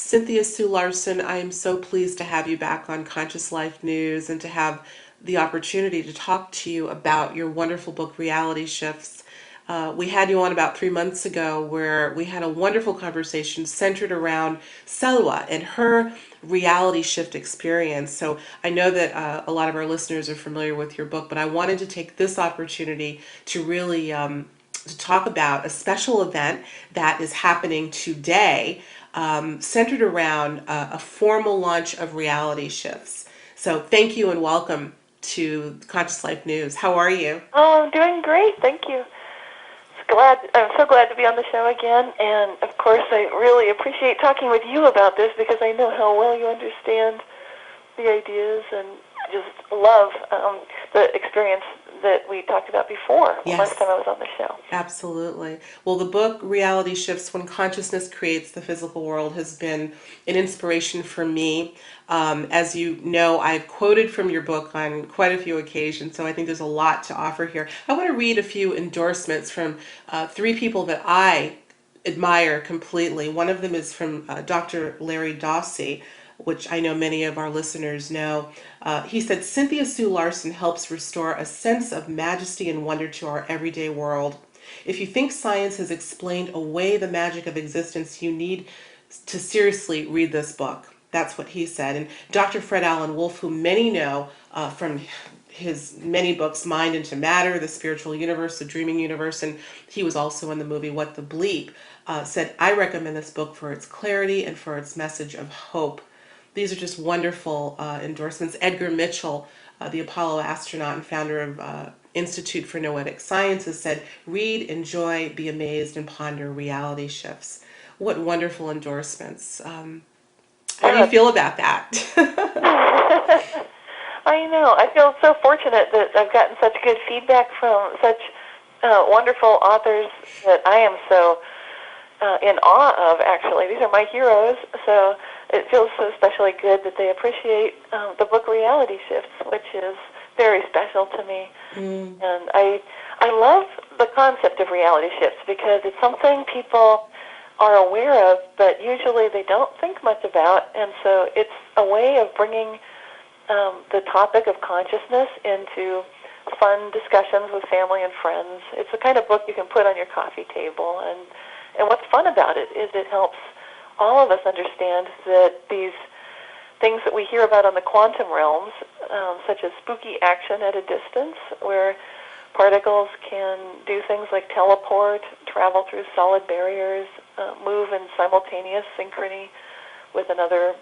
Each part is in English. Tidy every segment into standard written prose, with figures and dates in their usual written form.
Cynthia Sue Larson, I am so pleased to have you back on Conscious Life News and to have the opportunity to talk to you about your wonderful book, Reality Shifts. We had you on about 3 months ago where we had a wonderful conversation centered around Selwa and her reality shift experience. So I know that a lot of our listeners are familiar with your book, but I wanted to take this opportunity to really to talk about a special event that is happening today, centered around a formal launch of Reality Shifts. So thank you and welcome to Conscious Life News. How are you? Oh, I'm doing great, thank you. I'm so glad to be on the show again, and of course I really appreciate talking with you about this because I know how well you understand the ideas and just love the experience that we talked about before, Yes. last time I was on the show. Absolutely. Well, the book Reality Shifts When Consciousness Creates the Physical World has been an inspiration for me. As you know, I've quoted from your book on quite a few occasions, so I think there's a lot to offer here. I want to read a few endorsements from three people that I admire completely. One of them is from Dr. Larry Dawsey, which I know many of our listeners know. He said, Cynthia Sue Larson helps restore a sense of majesty and wonder to our everyday world. If you think science has explained away the magic of existence, you need to seriously read this book. That's what he said. And Dr. Fred Alan Wolfe, who many know from his many books, Mind into Matter, The Spiritual Universe, The Dreaming Universe, and he was also in the movie What the Bleep, said, I recommend this book for its clarity and for its message of hope. These are just wonderful endorsements. Edgar Mitchell, the Apollo astronaut and founder of Institute for Noetic Sciences, said, read, enjoy, be amazed, and ponder reality shifts. What wonderful endorsements. How do you feel about that? I know. I feel so fortunate that I've gotten such good feedback from such wonderful authors that I am so in awe of, actually. These are my heroes, so it feels so especially good that they appreciate the book Reality Shifts, which is very special to me. And I love the concept of reality shifts because it's something people are aware of, but usually they don't think much about, and so it's a way of bringing the topic of consciousness into fun discussions with family and friends. It's the kind of book you can put on your coffee table, and what's fun about it is it helps all of us understand that these things that we hear about on the quantum realms, such as spooky action at a distance, where particles can do things like teleport, travel through solid barriers, move in simultaneous synchrony with another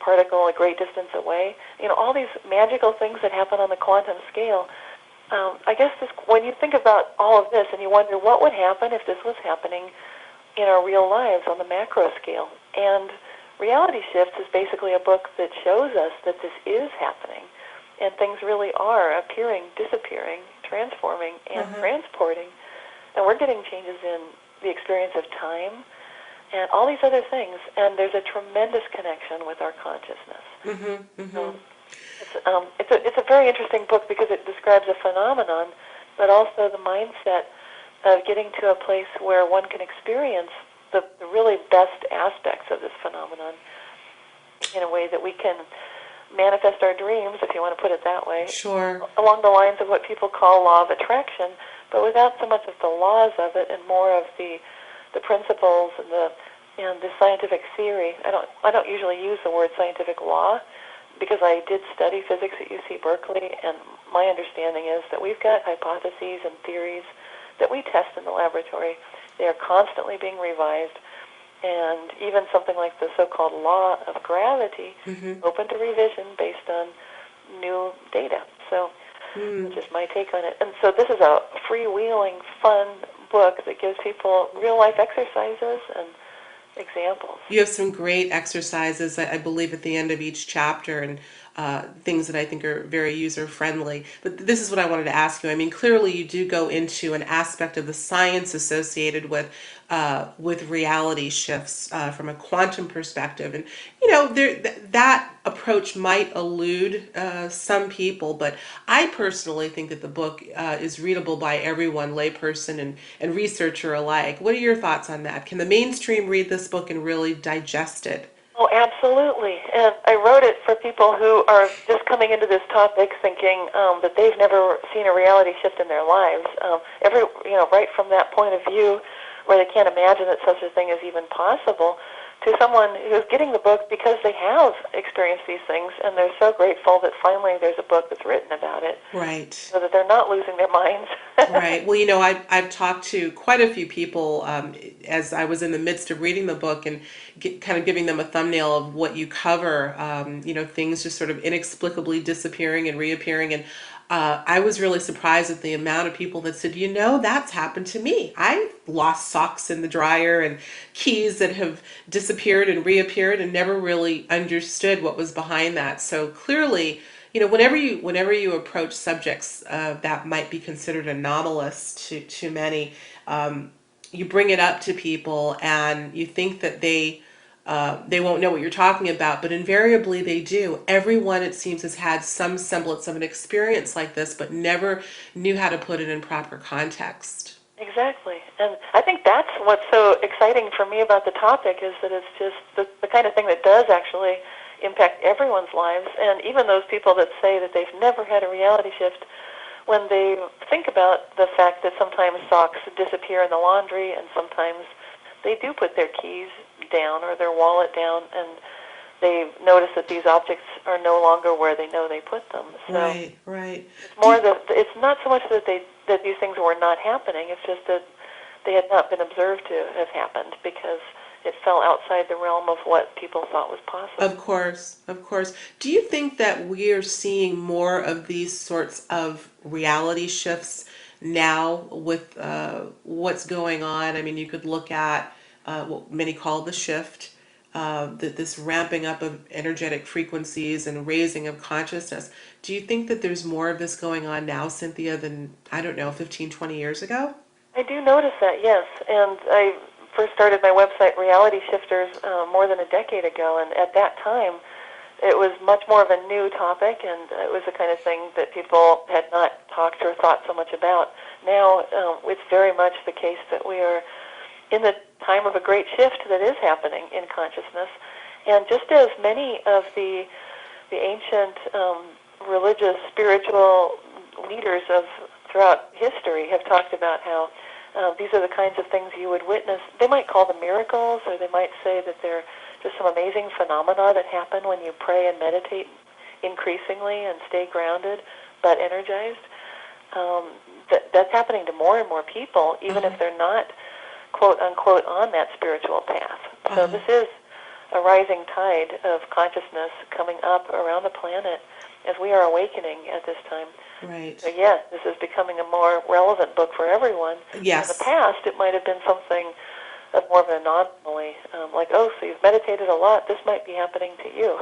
particle a great distance away. You know, all these magical things that happen on the quantum scale. I guess when you think about all of this and you wonder what would happen if this was happening in our real lives on the macro scale. And Reality Shifts is basically a book that shows us that this is happening and things really are appearing, disappearing, transforming, and transporting. And we're getting changes in the experience of time and all these other things. And there's a tremendous connection with our consciousness. So it's a very interesting book because it describes a phenomenon, but also the mindset of getting to a place where one can experience the really best aspects of this phenomenon in a way that we can manifest our dreams, if you want to put it that way. Sure. Along the lines of what people call law of attraction, but without so much of the laws of it and more of the principles and the scientific theory. I don't usually use the word scientific law because I did study physics at UC Berkeley, and my understanding is that we've got hypotheses and theories that we test in the laboratory. They are constantly being revised, and even something like the so-called law of gravity, open to revision based on new data. So that's just my take on it. And so this is a freewheeling, fun book that gives people real-life exercises and examples. You have some great exercises, I believe, at the end of each chapter, and things that I think are very user-friendly. But this is what I wanted to ask you. I mean, clearly you do go into an aspect of the science associated with reality shifts from a quantum perspective. And, you know, that approach might elude some people, but I personally think that the book is readable by everyone, layperson and researcher alike. What are your thoughts on that? Can the mainstream read this book and really digest it? Oh, absolutely. And I wrote it for people who are just coming into this topic thinking that they've never seen a reality shift in their lives. Right from that point of view where they can't imagine that such a thing is even possible, to someone who's getting the book because they have experienced these things and they're so grateful that finally there's a book that's written about it Right. so that they're not losing their minds. Right. Well, I've talked to quite a few people as I was in the midst of reading the book and kind of giving them a thumbnail of what you cover. Things just sort of inexplicably disappearing and reappearing. And I was really surprised at the amount of people that said, that's happened to me. I lost socks in the dryer and keys that have disappeared and reappeared and never really understood what was behind that. So clearly, whenever you approach subjects that might be considered anomalous to many, you bring it up to people and you think that they won't know what you're talking about, but invariably they do. Everyone, it seems, has had some semblance of an experience like this, but never knew how to put it in proper context. Exactly. And I think that's what's so exciting for me about the topic is that it's just the kind of thing that does actually impact everyone's lives. And even those people that say that they've never had a reality shift, when they think about the fact that sometimes socks disappear in the laundry and sometimes they do put their keys down or their wallet down and they notice that these objects are no longer where they know they put them. So Right, right. it's more that it's not so much that these things were not happening. It's just that they had not been observed to have happened because it fell outside the realm of what people thought was possible. Of course, of course. Do you think that we are seeing more of these sorts of reality shifts now with what's going on? I mean, you could look at what many call the shift, this ramping up of energetic frequencies and raising of consciousness. Do you think that there's more of this going on now, Cynthia, than, I don't know, 15, 20 years ago? I do notice that, yes. And I first started my website, Reality Shifters, more than a decade ago. And at that time, it was much more of a new topic, and it was the kind of thing that people had not talked or thought so much about. Now, it's very much the case that we are in the time of a great shift that is happening in consciousness. And just as many of the ancient religious, spiritual leaders of throughout history have talked about how these are the kinds of things you would witness. They might call them miracles, or they might say that they're just some amazing phenomena that happen when you pray and meditate increasingly and stay grounded but energized. That's happening to more and more people, even if they're not, quote unquote, on that spiritual path. So this is a rising tide of consciousness coming up around the planet as we are awakening at this time. Right. So yes, this is becoming a more relevant book for everyone. Yes. In the past, it might have been something of more of an anomaly, like, oh, so you've meditated a lot, this might be happening to you.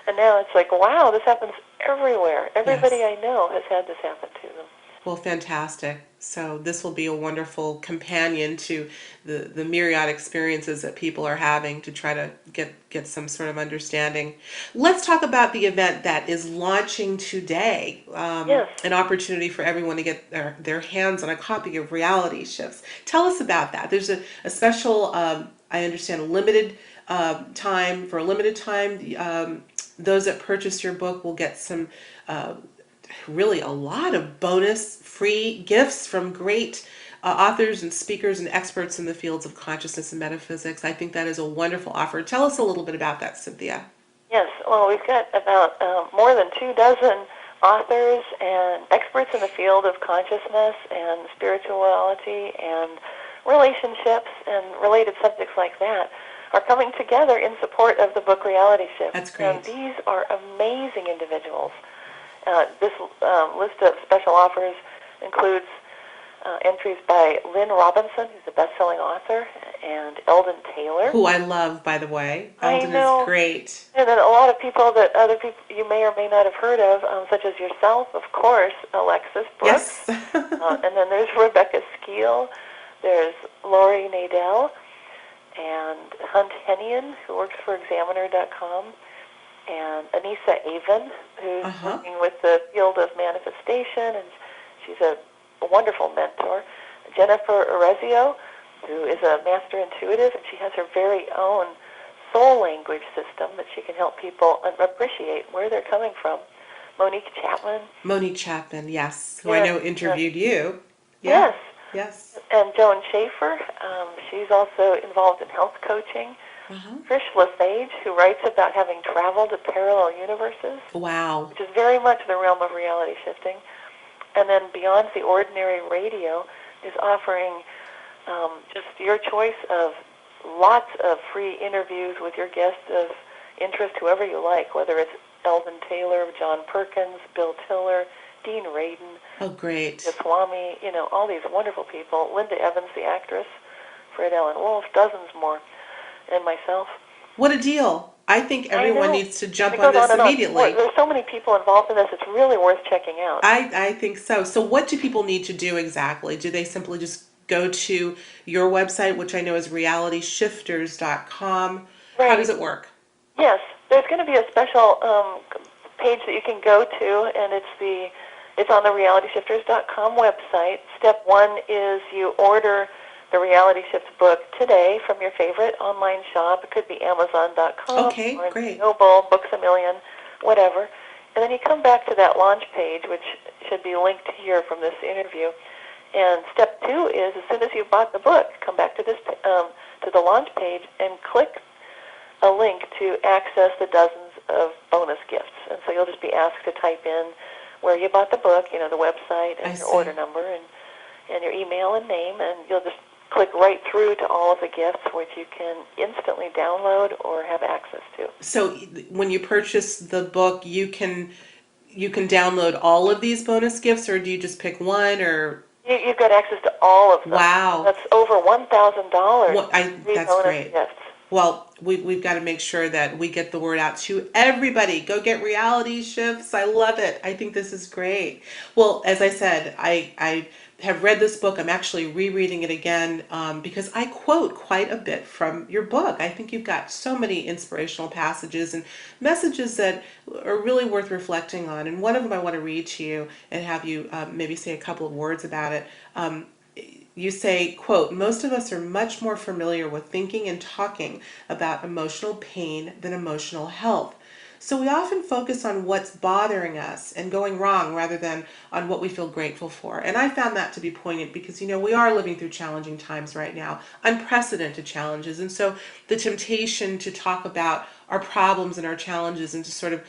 And now it's like, wow, this happens everywhere. Everybody Yes. I know has had this happen to them. Well, fantastic. So this will be a wonderful companion to the myriad experiences that people are having to try to get some sort of understanding. Let's talk about the event that is launching today. Yes. An opportunity for everyone to get their hands on a copy of Reality Shifts. Tell us about that. There's a special, I understand, a limited time. For a limited time, those that purchase your book will get some really a lot of bonus free gifts from great authors and speakers and experts in the fields of consciousness and metaphysics. I think that is a wonderful offer. Tell us a little bit about that, Cynthia. Yes, well, we've got about more than 24 authors and experts in the field of consciousness and spirituality and relationships and related subjects like that are coming together in support of the book Reality Shift. That's great. And these are amazing individuals. This list of special offers includes entries by Lynn Robinson, who's a best-selling author, and Eldon Taylor. Who I love, by the way. Eldon is great. And then a lot of people that other people you may or may not have heard of, such as yourself, of course, Alexis Brooks. Yes. And then there's Rebecca Skeel. There's Lori Nadell and Hunt Hennian, who works for Examiner.com. And Anissa Avon, who's working with the field of manifestation, and she's a wonderful mentor. Jennifer Arezio, who is a master intuitive, and she has her very own language system that she can help people appreciate where they're coming from. Monique Chapman. Monique Chapman, yes, who I Yes, know interviewed you. Yeah, yes. yes. And Joan Schaefer. She's also involved in health coaching. Uh-huh. Trish LaSage, who writes about having traveled to parallel universes, Wow. which is very much the realm of reality shifting. And then Beyond the Ordinary Radio is offering just your choice of lots of free interviews with your guests of interest, whoever you like, whether it's Eldon Taylor, John Perkins, Bill Tiller, Dean Radin, Oh, great. Swami, all these wonderful people, Linda Evans, the actress, Fred Allen Wolf, dozens more, and myself. What a deal. I think everyone needs to jump It on goes this on and on. immediately. There's so many people involved in this, it's really worth checking out. I think so. So what do people need to do exactly? Do they simply just go to your website, which I know is realityshifters.com? Right. How does it work? Yes, there's going to be a special page that you can go to, and it's on the realityshifters.com website. Step one is you order the Reality Shifts book today from your favorite online shop. It could be Amazon.com, Okay, Barnes great. Noble, Books A Million, whatever. And then you come back to that launch page, which should be linked here from this interview. And step two is, as soon as you've bought the book, come back to this to the launch page and click a link to access the dozens of bonus gifts. And so you'll just be asked to type in where you bought the book, the website and your order number and your email and name, and you'll just click right through to all of the gifts, which you can instantly download or have access to. So when you purchase the book, you can download all of these bonus gifts, or do you just pick one? Or You've got access to all of them. wow, that's over $1,000 that's bonus great. gifts. Well, we've got to make sure that we get the word out to everybody. Go get Reality Shifts. I love it. I think this is great. Well, as I said, I have read this book. I'm actually rereading it again because I quote quite a bit from your book. I think you've got so many inspirational passages and messages that are really worth reflecting on. And one of them I want to read to you and have you maybe say a couple of words about it. You say, quote, most of us are much more familiar with thinking and talking about emotional pain than emotional health. So we often focus on what's bothering us and going wrong rather than on what we feel grateful for. And I found that to be poignant because, we are living through challenging times right now, unprecedented challenges. And so the temptation to talk about our problems and our challenges and to sort of,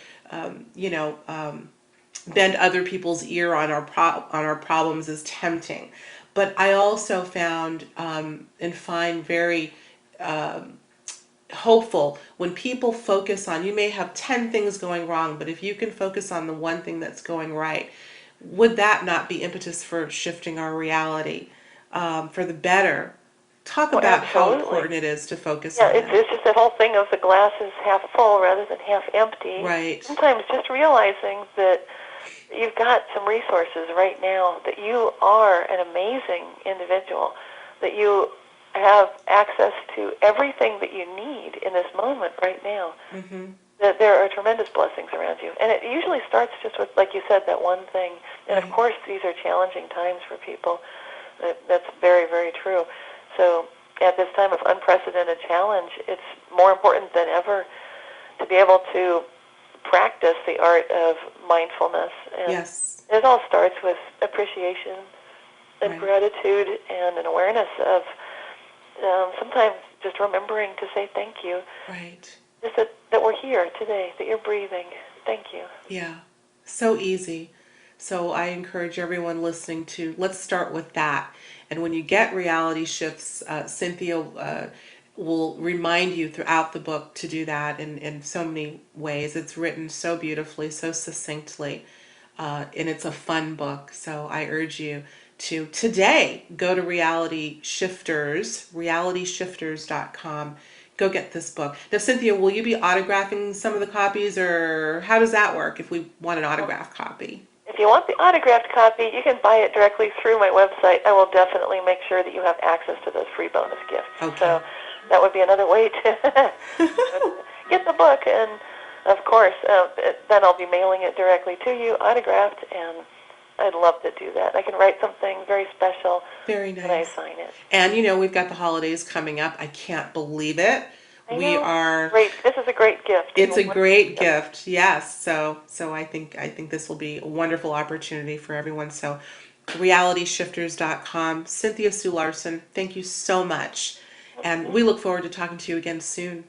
bend other people's ear on our problems is tempting. But I also found and find very hopeful when people focus on, you may have 10 things going wrong, but if you can focus on the one thing that's going right, would that not be impetus for shifting our reality for the better? Talk about how important it is to focus on that. It's just that whole thing of the glass is half full rather than half empty. Right. Sometimes just realizing that you've got some resources right now, that you are an amazing individual, that you have access to everything that you need in this moment right now, that there are tremendous blessings around you. And it usually starts just with, like you said, that one thing. And of course, these are challenging times for people. That's very, very true. So at this time of unprecedented challenge, it's more important than ever to be able to practice the art of mindfulness. And yes. It all starts with appreciation and gratitude and an awareness of sometimes just remembering to say thank you. Right. Just that we're here today, that you're breathing. Thank you. Yeah. So easy. So I encourage everyone listening to, let's start with that. And when you get Reality Shifts, Cynthia will remind you throughout the book to do that in so many ways. It's written so beautifully, so succinctly, and it's a fun book. So I urge you to today go to realityshifters.com. Go get this book. Now, Cynthia, will you be autographing some of the copies, or how does that work if we want an autographed copy? If you want the autographed copy, you can buy it directly through my website. I will definitely make sure that you have access to those free bonus gifts. Okay. So that would be another way to get the book. And, of course, then I'll be mailing it directly to you, autographed, and I'd love to do that. I can write something very special Very nice. when I sign it. And, we've got the holidays coming up. I can't believe it. I We know. are, Great. This is a great gift. it's a wonderful great gift. gift. Yes. So I think this will be a wonderful opportunity for everyone. So realityshifters.com. Cynthia Sue Larson, thank you so much. And we look forward to talking to you again soon.